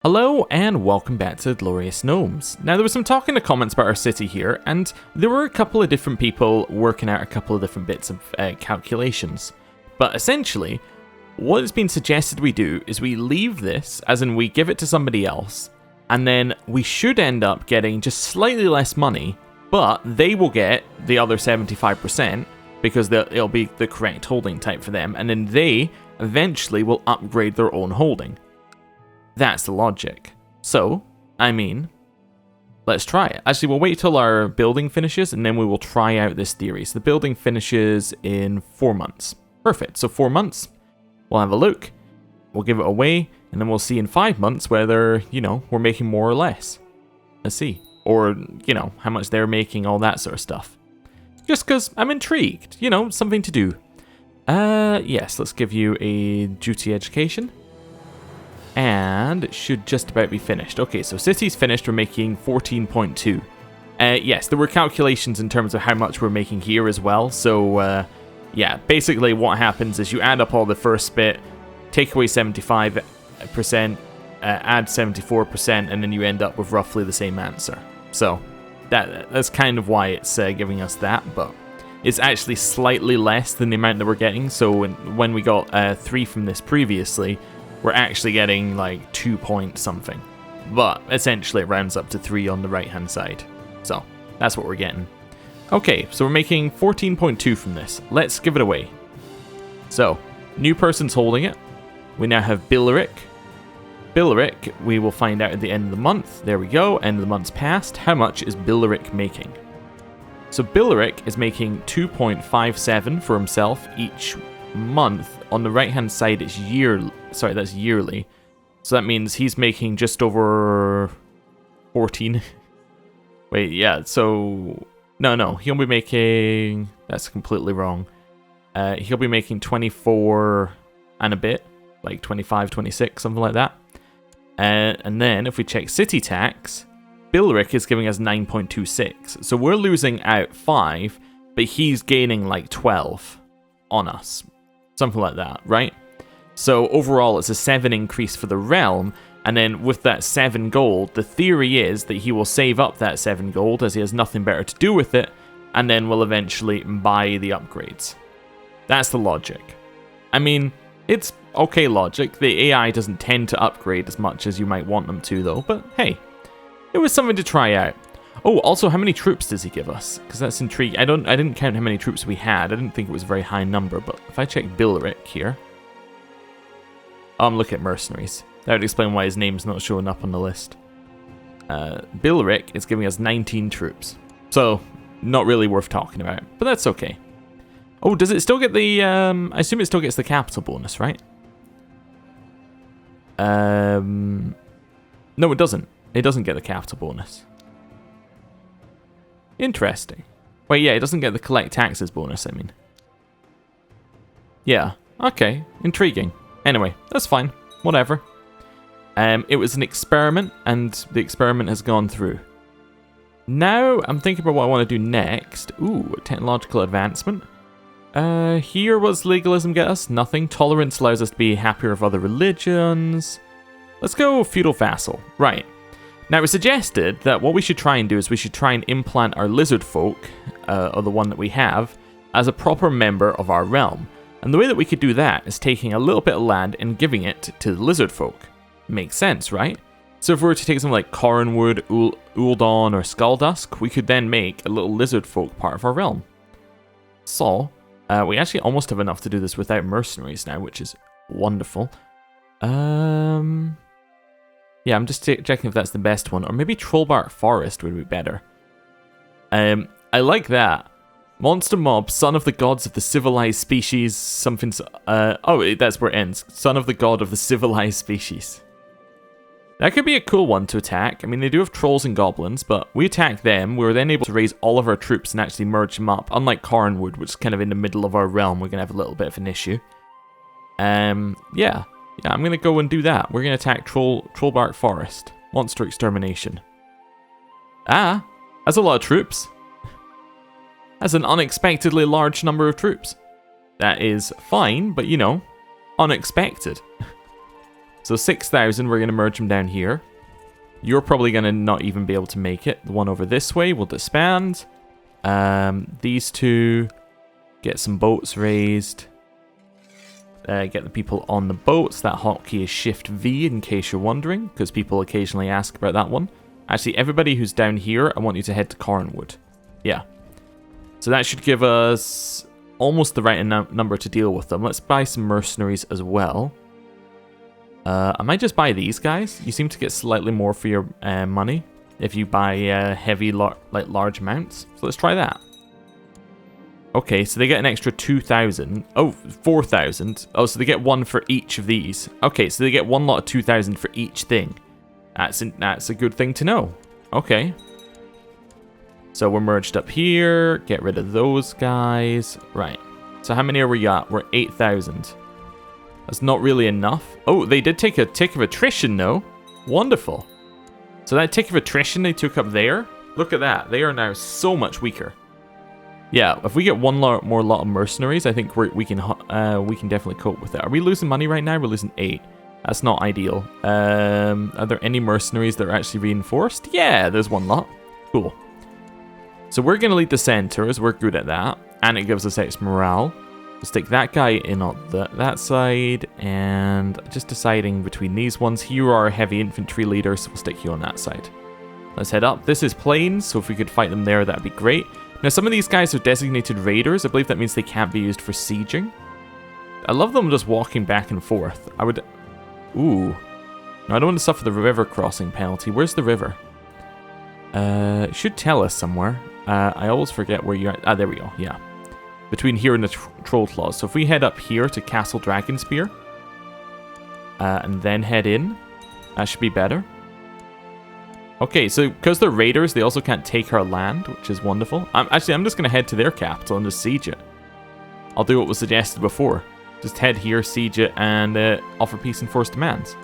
Hello and welcome back to Glorious Gnomes. Now there was some talk in the comments about our city here, and there were a couple of different people working out a couple of different bits of calculations. But essentially, what has been suggested we do is we leave this, as in we give it to somebody else, and then we should end up getting just slightly less money, but they will get the other 75% because it'll be the correct holding type for them, and then they eventually will upgrade their own holding. That's the logic. So, I mean, let's try it. Actually, we'll wait till our building finishes and then we will try out this theory. So the building finishes in 4 months. Perfect. So 4 months, we'll have a look, we'll give it away, and then we'll see in 5 months whether, we're making more or less. Let's see. Or, how much they're making, all that sort of stuff. Just because I'm intrigued, something to do. Yes, let's give you a duty education. And it should just about be finished. Okay, so city's finished, we're making 14.2. Yes, there were calculations in terms of how much we're making here as well. So, yeah, basically what happens is you add up all the first bit, take away 75%, add 74%, and then you end up with roughly the same answer. So, that's kind of why it's giving us that, but it's actually slightly less than the amount that we're getting. So when we got 3 from this previously, we're actually getting like 2 point something. But essentially it rounds up to 3 on the right hand side. So that's what we're getting. Okay, so we're making 14.2 from this. Let's give it away. So, new person's holding it. We now have Billeric. Billeric, we will find out at the end of the month. There we go, end of the month's passed. How much is Billeric making? So Billeric is making 2.57 for himself each month. On the right hand side it's yearly. Sorry, that's yearly. So that means he's making just over 14. Wait, yeah, so no, he'll be making, that's completely wrong. He'll be making 24 and a bit, like 25, 26, something like that. And then if we check city tax, Billeric is giving us 9.26. So we're losing out 5, but he's gaining like 12 on us. Something like that, right? So overall, it's a 7 increase for the realm, and then with that 7 gold, the theory is that he will save up that 7 gold as he has nothing better to do with it, and then will eventually buy the upgrades. That's the logic. I mean, it's okay logic. The AI doesn't tend to upgrade as much as you might want them to, though, but hey, it was something to try out. Oh, also, how many troops does he give us? Because that's intriguing. I didn't count how many troops we had. I didn't think it was a very high number, but if I check Billeric here. Look at mercenaries. That would explain why his name's not showing up on the list. Billeric is giving us 19 troops. So, not really worth talking about, but that's okay. Oh, does it still get the, I assume it still gets the capital bonus, right? No, it doesn't. It doesn't get the capital bonus. Interesting. Wait, yeah, it doesn't get the collect taxes bonus, I mean. Yeah, okay, intriguing. Anyway, that's fine, whatever. It was an experiment, and the experiment has gone through. Now, I'm thinking about what I want to do next. Ooh, technological advancement. Here, what does legalism get us? Nothing. Tolerance allows us to be happier of other religions. Let's go feudal vassal. Right. Now, it was suggested that what we should try and do is we should try and implant our lizard folk, or the one that we have, as a proper member of our realm. And the way that we could do that is taking a little bit of land and giving it to the lizard folk. Makes sense, right? So if we were to take something like Cornwood, Uldon, or Skulldusk, we could then make a little lizard folk part of our realm. So, we actually almost have enough to do this without mercenaries now, which is wonderful. Yeah, I'm just checking if that's the best one. Or maybe Trollbark Forest would be better. I like that. Monster mob, son of the gods of the civilized species, something... oh, that's where it ends. Son of the god of the civilized species. That could be a cool one to attack. I mean, they do have trolls and goblins, but we attack them. We're then able to raise all of our troops and actually merge them up. Unlike Cornwood, which is kind of in the middle of our realm, we're going to have a little bit of an issue. Yeah, I'm going to go and do that. We're going to attack Trollbark Forest. Monster extermination. Ah, that's a lot of troops. That's an unexpectedly large number of troops. That is fine, but unexpected. So 6,000, we're going to merge them down here. You're probably going to not even be able to make it. The one over this way will disband. These two, get some boats raised. Get the people on the boats. That hotkey is Shift V in case you're wondering, because people occasionally ask about that one. Actually, everybody who's down here, I want you to head to Cornwood. Yeah. So that should give us almost the right number to deal with them. Let's buy some mercenaries as well. I might just buy these guys. You seem to get slightly more for your money if you buy heavy, large amounts. So let's try that. Okay, so they get an extra 2,000. Oh, 4,000. Oh, so they get one for each of these. Okay, so they get one lot of 2,000 for each thing. That's a good thing to know. Okay. So we're merged up here. Get rid of those guys. Right. So how many are we at? We're 8,000. That's not really enough. Oh, they did take a tick of attrition, though. Wonderful. So that tick of attrition they took up there, look at that. They are now so much weaker. Yeah, if we get one more lot of mercenaries, I think we can definitely cope with it. Are we losing money right now? We're losing 8. That's not ideal. Are there any mercenaries that are actually reinforced? Yeah, there's one lot. Cool. So we're going to lead the centers. We're good at that. And it gives us extra morale. We'll stick that guy in on that side. And just deciding between these ones. Here are our heavy infantry leaders. So we'll stick you on that side. Let's head up. This is plains. So if we could fight them there, that'd be great. Now, some of these guys are designated raiders. I believe that means they can't be used for sieging. I love them just walking back and forth. I would... Ooh. No, I don't want to suffer the river crossing penalty. Where's the river? It should tell us somewhere. I always forget where you're at. Ah, there we go. Yeah. Between here and the Troll Claws. So if we head up here to Castle Dragonspear. And then head in. That should be better. Okay, so because they're raiders, they also can't take our land, which is wonderful. I'm just going to head to their capital and just siege it. I'll do what was suggested before. Just head here, siege it, and offer peace and force demands.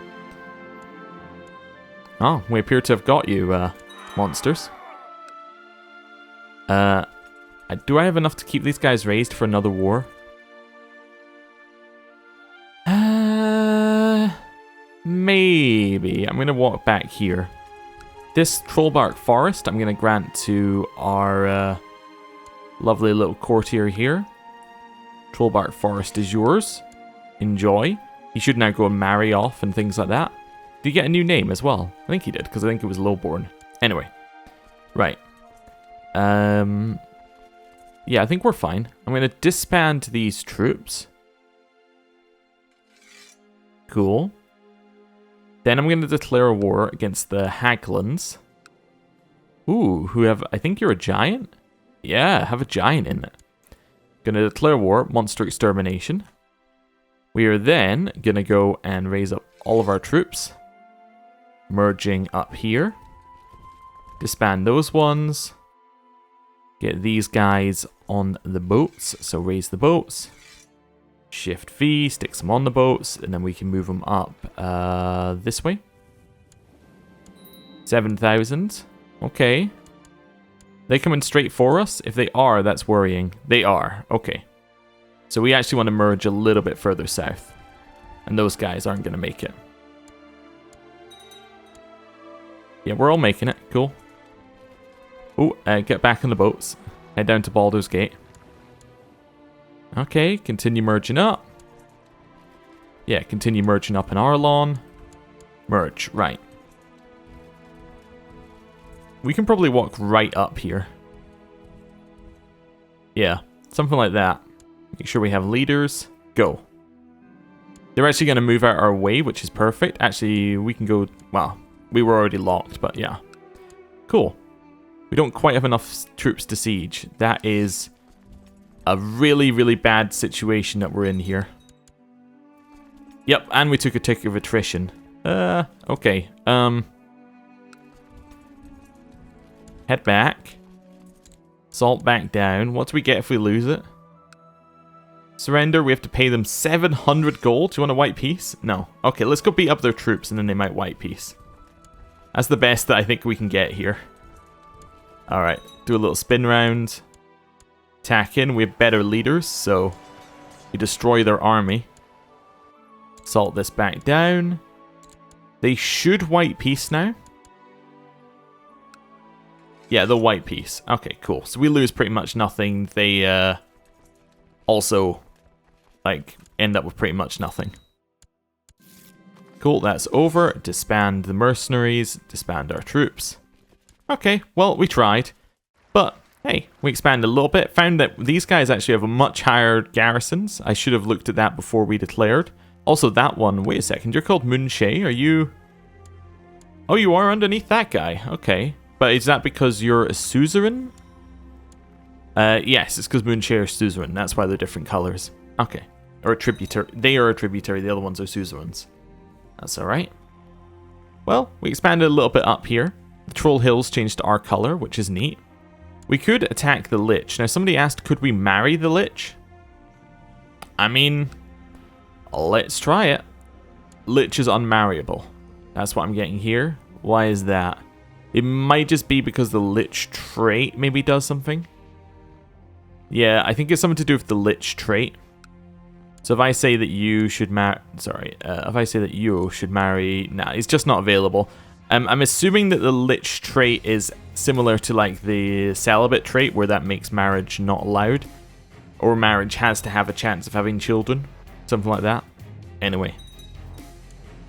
Oh, we appear to have got you, monsters. Do I have enough to keep these guys raised for another war? Maybe. I'm going to walk back here. This Trollbark forest, I'm going to grant to our lovely little courtier here. Trollbark forest is yours. Enjoy. He should now go and marry off and things like that. Did he get a new name as well? I think he did, because I think it was Lowborn. Anyway. Right. Yeah, I think we're fine. I'm going to disband these troops. Cool. Then I'm going to declare a war against the Haglins. Ooh, who have... I think you're a giant? Yeah, have a giant in it. Going to declare war, monster extermination. We are then going to go and raise up all of our troops. Merging up here. Disband those ones. Get these guys on the boats. So raise the boats. Shift V, sticks them on the boats, and then we can move them up this way. 7,000. Okay. They coming straight for us? If they are, that's worrying. They are. Okay. So we actually want to merge a little bit further south. And those guys aren't going to make it. Yeah, we're all making it. Cool. Oh, get back on the boats. Head down to Baldur's Gate. Okay, continue merging up. Yeah, continue merging up in Arlon. Merge, right. We can probably walk right up here. Yeah, something like that. Make sure we have leaders. Go. They're actually going to move out our way, which is perfect. Actually, we can go... Well, we were already locked, but yeah. Cool. We don't quite have enough troops to siege. That is... a really, really bad situation that we're in here. Yep, and we took a tick of attrition. Okay. Head back. Salt back down. What do we get if we lose it? Surrender, we have to pay them 700 gold. Do you want a white piece? No. Okay, let's go beat up their troops and then they might white piece. That's the best that I think we can get here. Alright, do a little spin round. Attack in. We have better leaders, so we destroy their army. Salt this back down. They should white peace now. Yeah, the white peace. Okay, cool. So we lose pretty much nothing. They also like end up with pretty much nothing. Cool, that's over. Disband the mercenaries, disband our troops. Okay, well, we tried. But, hey, we expanded a little bit. Found that these guys actually have a much higher garrisons. I should have looked at that before we declared. Also, that one, wait a second, you're called Moonshay. Are you... Oh, you are underneath that guy. Okay. But is that because you're a suzerain? Yes, it's because Moonshay are suzerain. That's why they're different colors. Okay. Or a tributary. They are a tributary. The other ones are suzerains. That's alright. Well, we expanded a little bit up here. The Troll Hills changed to our color, which is neat. We could attack the Lich. Now, somebody asked, could we marry the Lich? I mean, let's try it. Lich is unmarryable. That's what I'm getting here. Why is that? It might just be because the Lich trait maybe does something. Yeah, I think it's something to do with the Lich trait. So if I say that you should marry... Sorry, if I say that you should marry... Nah, it's just not available. I'm assuming that the Lich trait is similar to like the celibate trait, where that makes marriage not allowed. Or marriage has to have a chance of having children. Something like that. Anyway.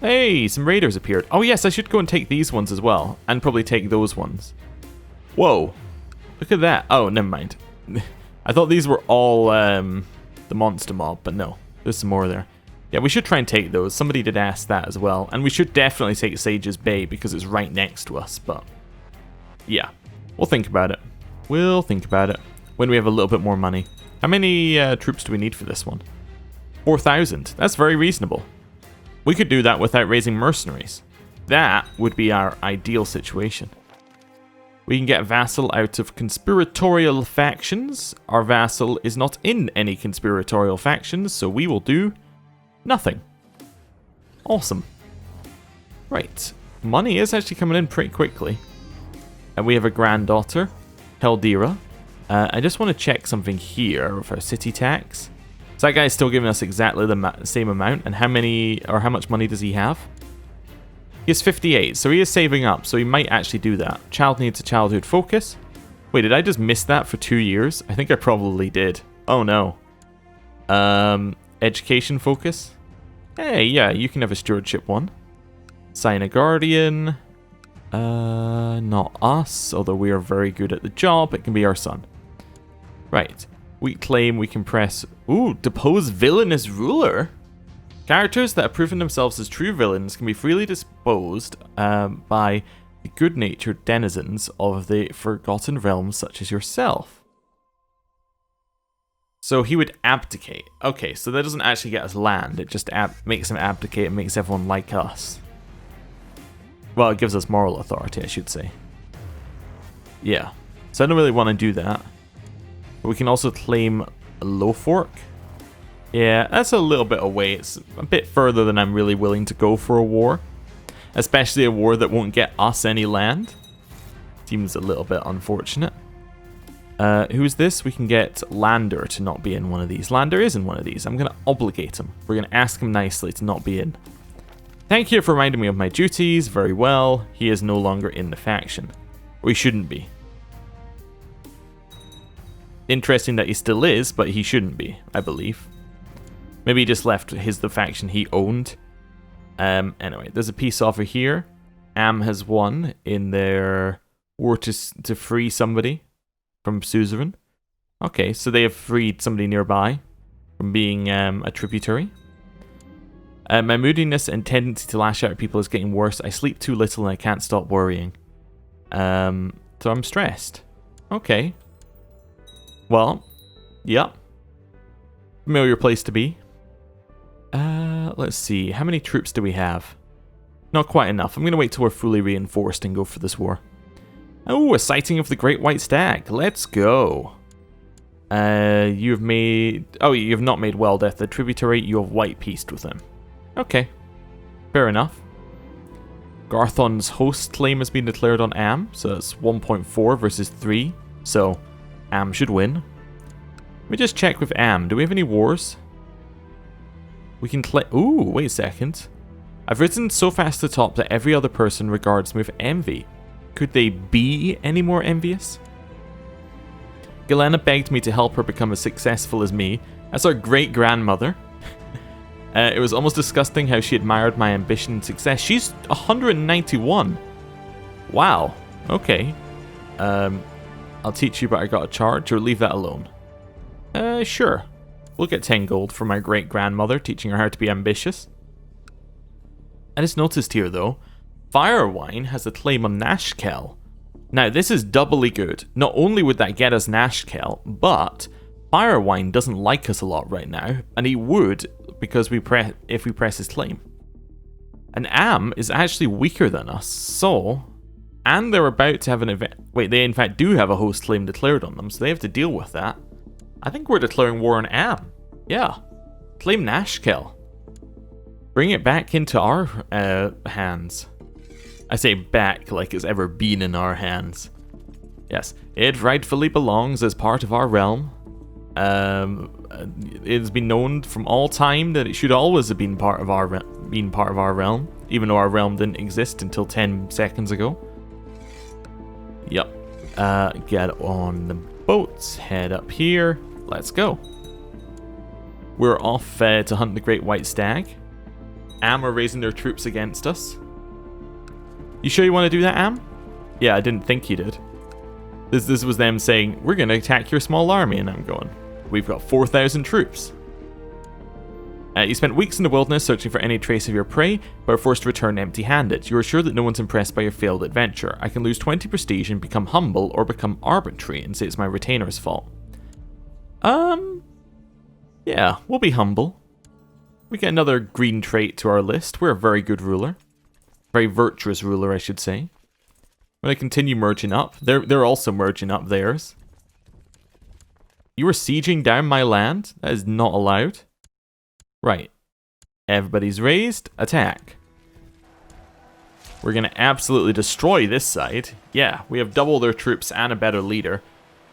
Hey, some raiders appeared. Oh yes, I should go and take these ones as well. And probably take those ones. Whoa. Look at that. Oh, never mind. I thought these were all the monster mob, but no. There's some more there. Yeah, we should try and take those. Somebody did ask that as well. And we should definitely take Sage's Bay because it's right next to us. But yeah, we'll think about it. We'll think about it when we have a little bit more money. How many troops do we need for this one? 4,000. That's very reasonable. We could do that without raising mercenaries. That would be our ideal situation. We can get a vassal out of conspiratorial factions. Our vassal is not in any conspiratorial factions, so we will do nothing. Awesome. Right. Money is actually coming in pretty quickly. And we have a granddaughter, Heldira. I just want to check something here with our city tax. So that guy's still giving us exactly the same amount. And how much money does he have? He has 58, so he is saving up, so he might actually do that. Child needs a childhood focus. Wait, did I just miss that for 2 years? I think I probably did. Oh no. Education focus. Hey, yeah, you can have a stewardship one. Sign a guardian. Not us, although we are very good at the job. It can be our son. Right. Weak claim, we can press... Ooh, depose villainous ruler. Characters that have proven themselves as true villains can be freely disposed by the good-natured denizens of the Forgotten Realms such as yourself. So he would abdicate. Okay, so that doesn't actually get us land. It just makes him abdicate and makes everyone like us. Well, it gives us moral authority, I should say. Yeah. So I don't really want to do that. But we can also claim a low fork. Yeah, that's a little bit away. It's a bit further than I'm really willing to go for a war. Especially a war that won't get us any land. Seems a little bit unfortunate. Who's this? We can get Lander to not be in one of these. Lander is in one of these. I'm going to obligate him. We're going to ask him nicely to not be in. Thank you for reminding me of my duties. Very well. He is no longer in the faction. Or he shouldn't be. Interesting that he still is, but he shouldn't be, I believe. Maybe he just left the faction he owned. Anyway, there's a peace offer here. Am has won in their war to free somebody from suzerain. Okay, so they have freed somebody nearby from being a tributary. My moodiness and tendency to lash out at people is getting worse. I sleep too little and I can't stop worrying. So I'm stressed. Okay. Well, yeah. Familiar place to be. Let's see. How many troops do we have? Not quite enough. I'm going to wait till we're fully reinforced and go for this war. Oh, a sighting of the Great White Stag. Let's go. You've made... Oh, you've not made Well Death a tributary. You have white peaced with them. Okay. Fair enough. Garthon's host claim has been declared on Am. So that's 1.4 versus 3. So Am should win. Let me just check with Am. Do we have any wars? We can ooh, wait a second. I've risen so fast to the top that every other person regards me with envy. Could they be any more envious? Galena begged me to help her become as successful as me, as her great-grandmother. It was almost disgusting how she admired my ambition and success. She's 191. Wow. Okay. I'll teach you, but I got a charge, or leave that alone. Sure. We'll get 10 gold for my great-grandmother, teaching her how to be ambitious. I just noticed here, though, Faerun has a claim on Nashkell. Now, this is doubly good. Not only would that get us Nashkell, but Faerun doesn't like us a lot right now, and he would because if we press his claim. And Am is actually weaker than us, so... And they're about to have an event... Wait, they in fact do have a host claim declared on them, so they have to deal with that. I think we're declaring war on Am. Yeah. Claim Nashkell. Bring it back into our hands. I say back like it's ever been in our hands. Yes, it rightfully belongs as part of our realm. It has been known from all time that it should always have been part of our realm, even though our realm didn't exist until 10 seconds ago. Yep. Get on the boats, head up here. Let's go. We're off to hunt the Great White Stag. Am are raising their troops against us. You sure you want to do that, Am? Yeah, I didn't think you did. This was them saying, we're going to attack your small army, and I'm going, we've got 4,000 troops. You spent weeks in the wilderness searching for any trace of your prey, but are forced to return empty-handed. You are sure that no one's impressed by your failed adventure. I can lose 20 prestige and become humble, or become arbitrary and say it's my retainer's fault. Yeah, we'll be humble. We get another green trait to our list. We're a very good ruler. Very virtuous ruler, I should say. I'm going to continue merging up. They're also merging up theirs. You are sieging down my land? That is not allowed. Right. Everybody's raised. Attack. We're going to absolutely destroy this side. Yeah, we have double their troops and a better leader.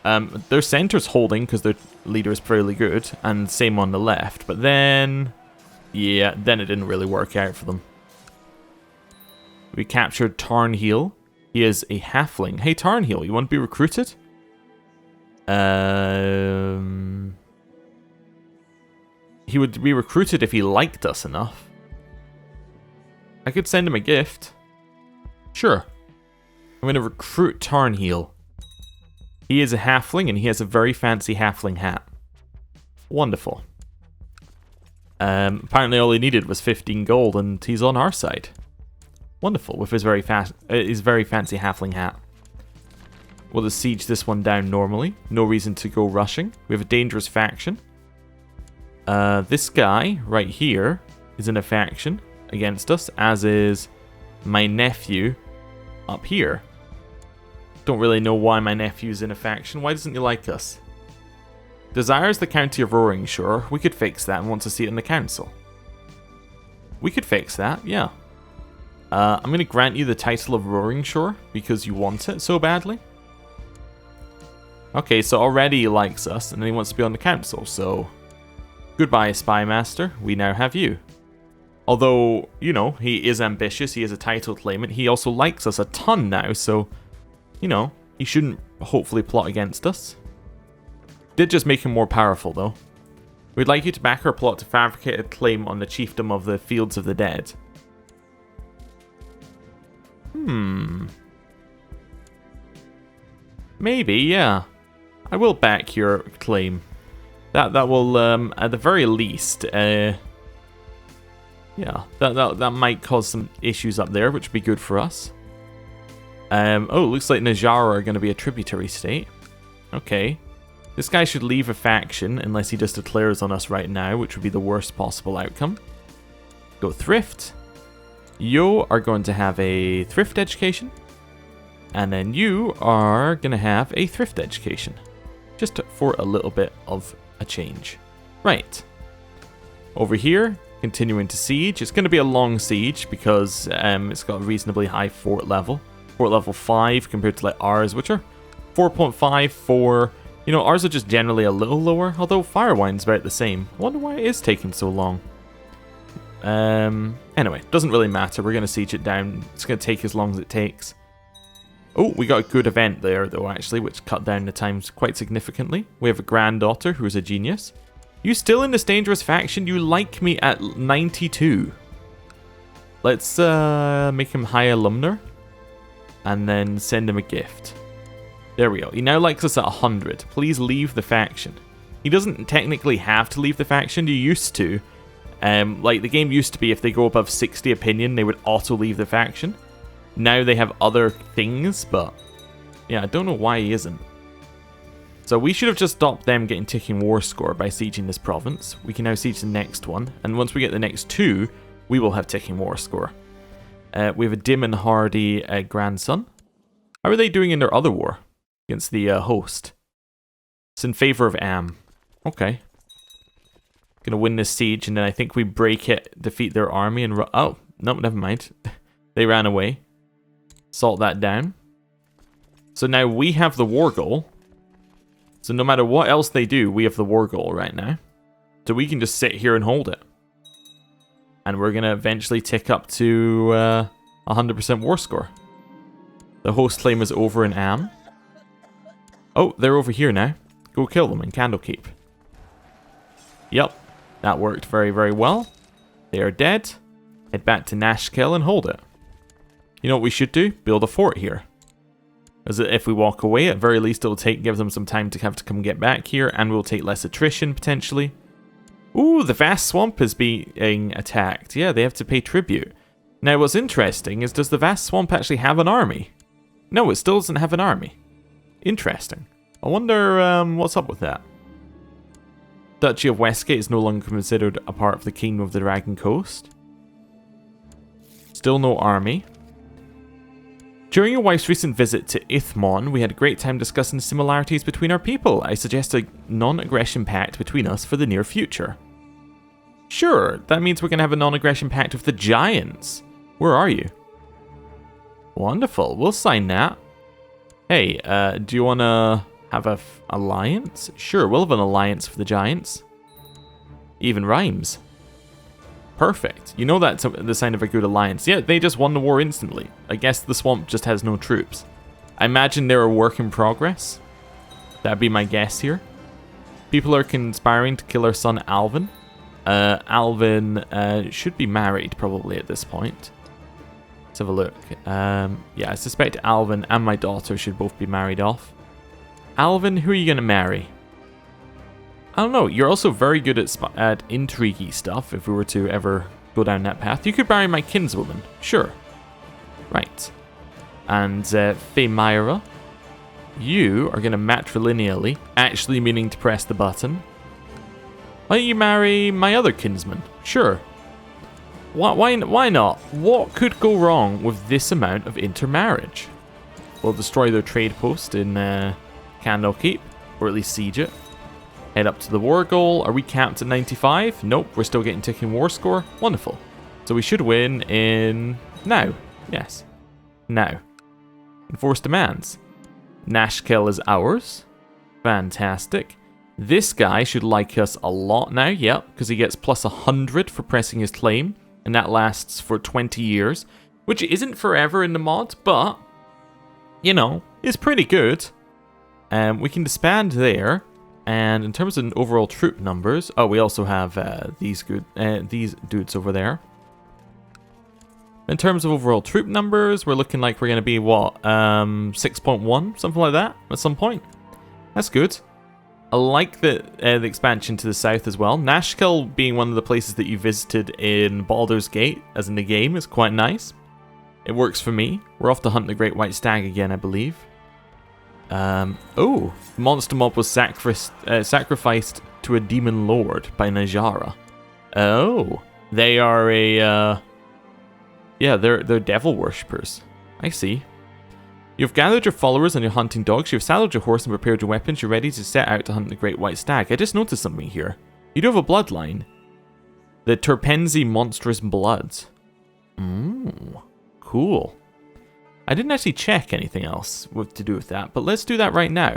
Their center's holding because their leader is fairly good. And same on the left. But then... Yeah, then it didn't really work out for them. We captured Tarnheel. He is a halfling. Hey, Tarnheel, you want to be recruited? He would be recruited if he liked us enough. I could send him a gift. Sure. I'm going to recruit Tarnheel. He is a halfling and he has a very fancy halfling hat. Wonderful. Apparently all he needed was 15 gold and he's on our side. Wonderful, with his very fancy halfling hat. We'll just siege this one down normally. No reason to go rushing. We have a dangerous faction. This guy right here is in a faction against us, as is my nephew up here. Don't really know why my nephew's in a faction. Why doesn't he like us? Desires the county of Roaringshore. We could fix that and want to see it in the council. We could fix that, yeah. I'm going to grant you the title of Roaringshore because you want it so badly. Okay, so already he likes us and then he wants to be on the council, so... Goodbye, Spy Master. We now have you. Although, you know, he is ambitious, he is a title claimant, he also likes us a ton now, so... You know, he shouldn't hopefully plot against us. Did just make him more powerful, though. We'd like you to back our plot to fabricate a claim on the chiefdom of the Fields of the Dead. Maybe, yeah. I will back your claim. That will, at the very least, yeah, that might cause some issues up there, which would be good for us. Oh, looks like Najara are going to be a tributary state. Okay. This guy should leave a faction unless he just declares on us right now, which would be the worst possible outcome. Go thrift. You are going to have a thrift education. And then you are going to have a thrift education. Just for a little bit of a change. Right. Over here, continuing to siege. It's going to be a long siege because it's got a reasonably high fort level. Fort level 5 compared to like ours, which are 4.5, 4. You know, ours are just generally a little lower, although Firewind's about the same. I wonder why it is taking so long. Anyway, doesn't really matter. We're going to siege it down. It's going to take as long as it takes. Oh, we got a good event there, though, actually, which cut down the times quite significantly. We have a granddaughter who's a genius. You still in this dangerous faction? You like me at 92. Let's make him high alumnar. And then send him a gift. There we go. He now likes us at 100. Please leave the faction. He doesn't technically have to leave the faction. You used to. Like, the game used to be if they go above 60 opinion, they would auto leave the faction. Now they have other things, but yeah, I don't know why he isn't. So we should have just stopped them getting ticking war score by sieging this province. We can now siege the next one, and once we get the next two, we will have ticking war score. We have a dim and hardy grandson. How are they doing in their other war against the host? It's in favor of Am. Okay. Gonna win this siege, and then I think we break it, defeat their army, and oh, no, never mind. They ran away. Salt that down. So now we have the war goal. So no matter what else they do, we have the war goal right now. So we can just sit here and hold it. And we're going to eventually tick up to 100% war score. The host claim is over in Am. Oh, they're over here now. Go kill them in Candlekeep. Yep, that worked very, very well. They are dead. Head back to Nashkell and hold it. You know what we should do? Build a fort here. As if we walk away, at very least it'll give them some time to have to come get back here, and we'll take less attrition potentially. Ooh, the vast swamp is being attacked. Yeah, they have to pay tribute. Now what's interesting is, does the vast swamp actually have an army? No, it still doesn't have an army. Interesting. I wonder what's up with that. Duchy of Westgate is no longer considered a part of the Kingdom of the Dragon Coast. Still no army. During your wife's recent visit to Ithmon, we had a great time discussing the similarities between our people. I suggest a non-aggression pact between us for the near future. Sure, that means we're going to have a non-aggression pact with the giants. Where are you? Wonderful, we'll sign that. Hey, do you want to have an alliance? Sure, we'll have an alliance for the giants. Even rhymes. Perfect. You know that's the sign of a good alliance. Yeah, they just won the war instantly. I guess the swamp just has no troops. I imagine they're a work in progress. That'd be my guess here. People are conspiring to kill our son Alvin. Alvin should be married probably at this point. Let's have a look. Yeah, I suspect Alvin and my daughter should both be married off. Alvin, who are you going to marry? I don't know, you're also very good at intriguey stuff, if we were to ever go down that path. You could marry my kinswoman, sure. Right. And Faemyra, you are going to matrilineally, actually meaning to press the button. Why don't you marry my other kinsman? Sure. Why not? What could go wrong with this amount of intermarriage? We'll destroy their trade post in Candlekeep, or at least siege it. Head up to the war goal. Are we capped at 95? Nope, we're still getting ticking war score. Wonderful. So we should win in now. Yes. Now. Enforce demands. Nashkell is ours. Fantastic. This guy should like us a lot now. Yep, because he gets plus 100 for pressing his claim. And that lasts for 20 years. Which isn't forever in the mod, but, you know, is pretty good. We can disband there. And in terms of overall troop numbers, oh, we also have these dudes over there. In terms of overall troop numbers, we're looking like we're going to be, what, 6.1? Something like that at some point. That's good. I like the expansion to the south as well. Nashkell being one of the places that you visited in Baldur's Gate, as in the game, is quite nice. It works for me. We're off to hunt the Great White Stag again, I believe. Oh, monster mob was sacrificed to a demon lord by Najara. Oh, they are a, yeah, they're devil worshippers. I see. You've gathered your followers and your hunting dogs, you've saddled your horse and prepared your weapons, you're ready to set out to hunt the Great White Stag. I just noticed something here. You do have a bloodline. The Terpensi Monstrous Blood. Cool. I didn't actually check anything else to do with that, but let's do that right now.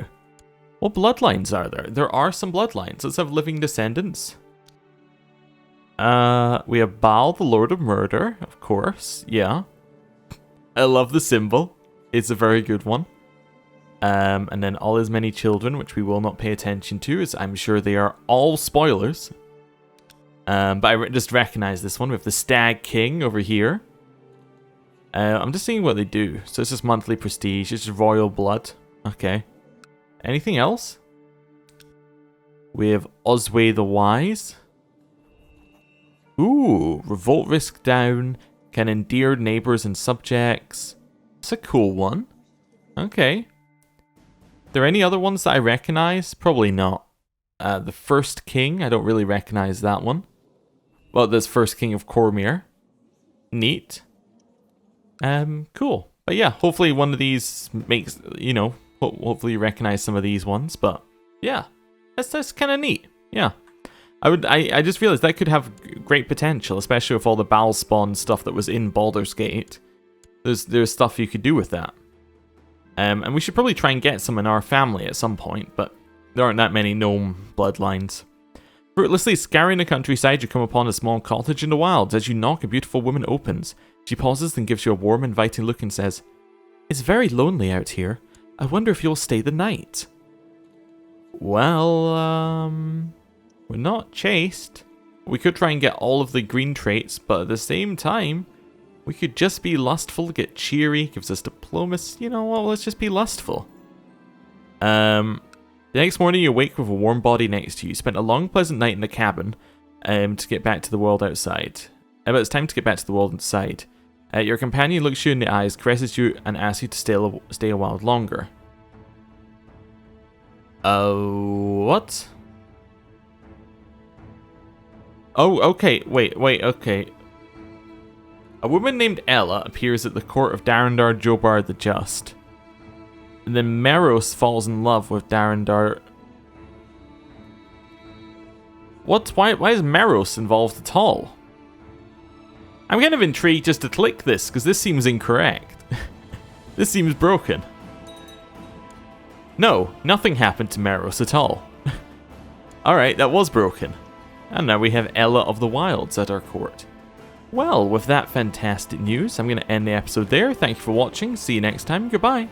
What bloodlines are there? There are some bloodlines. Let's have living descendants. We have Baal, the Lord of Murder, of course. Yeah. I love the symbol. It's a very good one. And then all his many children, which we will not pay attention to, as I'm sure they are all spoilers. But I just recognize this one with the Stag King over here. I'm just seeing what they do. So it's just monthly prestige. It's just royal blood. Okay. Anything else? We have Osway the Wise. Ooh, revolt risk down. Can endear neighbors and subjects. It's a cool one. Okay. Are there any other ones that I recognize? Probably not. The First King, I don't really recognize that one. Well, this First King of Cormyr. Neat. Cool. But yeah, hopefully one of these makes, you know, hopefully you recognize some of these ones. But yeah, that's kind of neat. Yeah. I just realized that could have great potential, especially with all the Baal spawn stuff that was in Baldur's Gate. There's stuff you could do with that. And we should probably try and get some in our family at some point, but there aren't that many gnome bloodlines. Fruitlessly scouring the countryside, you come upon a small cottage in the wilds. As you knock, a beautiful woman opens. She pauses, then gives you a warm, inviting look and says, "It's very lonely out here. I wonder if you'll stay the night." Well, we're not chaste. We could try and get all of the green traits, but at the same time, we could just be lustful, get cheery, gives us diplomacy. You know what, let's just be lustful. The next morning you awake with a warm body next to you. You spent a long, pleasant night in the cabin to get back to the world outside. But it's time to get back to the world inside. Your companion looks you in the eyes, caresses you, and asks you to stay a while longer. What? Oh, okay, wait, okay. A woman named Ella appears at the court of Darendar Jobar the Just. And then Meros falls in love with Darendar. What? Why is Meros involved at all? I'm kind of intrigued just to click this, because this seems incorrect. This seems broken. No, nothing happened to Meros at all. Alright, that was broken. And now we have Ella of the Wilds at our court. Well, with that fantastic news, I'm going to end the episode there. Thank you for watching. See you next time. Goodbye.